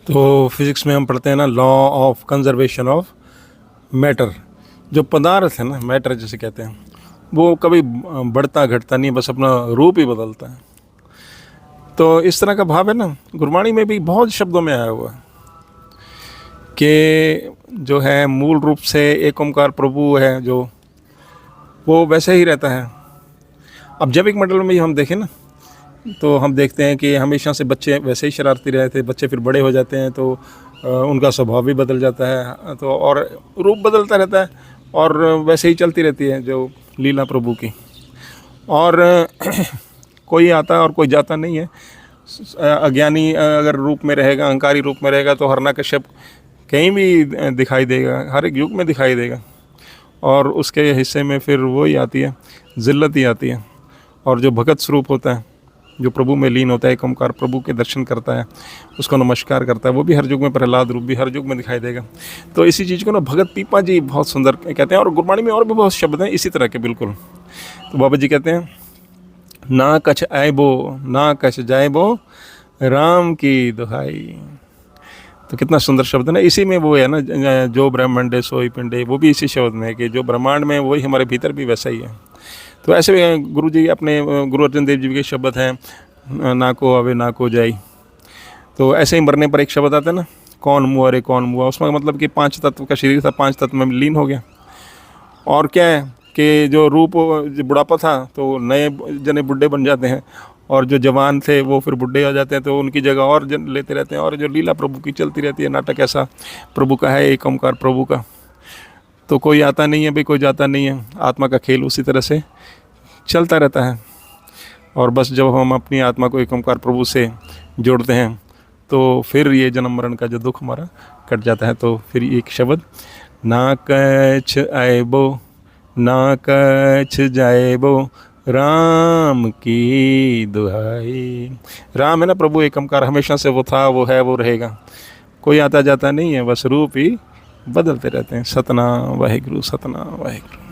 तो फिज़िक्स में हम पढ़ते हैं ना, law of conservation of matter. जो पदार्थ है ना, मैटर जिसे कहते हैं, वो कभी बढ़ता घटता नहीं, बस अपना रूप ही बदलता है। तो इस तरह का भाव है ना, गुरबाणी में भी बहुत शब्दों में आया हुआ है कि जो है मूल रूप से एक ओंकार प्रभु है, जो वो वैसे ही रहता है। अब जैविक मंडल में ही हम देखें ना, तो हम देखते हैं कि हमेशा से बच्चे वैसे ही शरारती रहे थे, बच्चे फिर बड़े हो जाते हैं तो उनका स्वभाव भी बदल जाता है, तो और रूप बदलता रहता है, और वैसे ही चलती रहती है जो लीला प्रभु की। और कोई आता और कोई जाता नहीं है। अज्ञानी अगर रूप में रहेगा, अहंकारी रूप में रहेगा, तो हिरण्यकश्यप कहीं भी दिखाई देगा, हर एक युग में दिखाई देगा, और उसके हिस्से में फिर वही आती है, जिल्लत ही आती है। और जो भगत स्वरूप होता है, जो प्रभु में लीन होता है, एक ओंकार प्रभु के दर्शन करता है, उसको नमस्कार करता है, वो भी हर युग में, प्रहलाद रूप भी हर युग में दिखाई देगा। तो इसी चीज़ को ना भगत पीपा जी बहुत सुंदर कहते हैं, और गुरबाणी में और भी बहुत शब्द हैं इसी तरह के बिल्कुल। तो बाबा जी कहते हैं, ना कछ आएबो ना कछ जाएबो राम की दुहाई। तो कितना सुंदर शब्द है ना। इसी में वो है ना, जो ब्रह्मांडे सोई पिंडे, वो भी इसी शब्द में है कि जो ब्रह्मांड में वही हमारे भीतर भी वैसा ही है। तो ऐसे गुरु जी अपने गुरु अर्जन देव जी के शब्द हैं, ना को आवे ना को जाई। तो ऐसे ही मरने पर एक शब्द आता है ना, कौन मुआ रे कौन मुआ। उसमें मतलब कि 5 तत्व का शरीर था, 5 तत्व में लीन हो गया। और क्या है कि जो रूप, जो बुढ़ापा था तो नए जने बुढ़े बन जाते हैं, और जो जवान थे वो फिर बुढ़े हो जाते हैं, तो उनकी जगह और जन लेते रहते हैं। और जो लीला प्रभु की चलती रहती है, नाटक ऐसा प्रभु का है, एक ओंकार प्रभु का। तो कोई आता नहीं है भाई, कोई जाता नहीं है, आत्मा का खेल उसी तरह से चलता रहता है। और बस जब हम अपनी आत्मा को एक ओंकार प्रभु से जोड़ते हैं, तो फिर ये जन्म मरण का जो दुख हमारा कट जाता है। तो फिर एक शब्द, ना कछ आएबो ना कछ जाएबो राम की दुहाई। राम है ना प्रभु, एक ओंकार, हमेशा से वो था, वो है, वो रहेगा, कोई आता जाता नहीं है, बस रूप ही बदलते रहते हैं। सतना वाहिगुरु, सतना वाहिगुरु।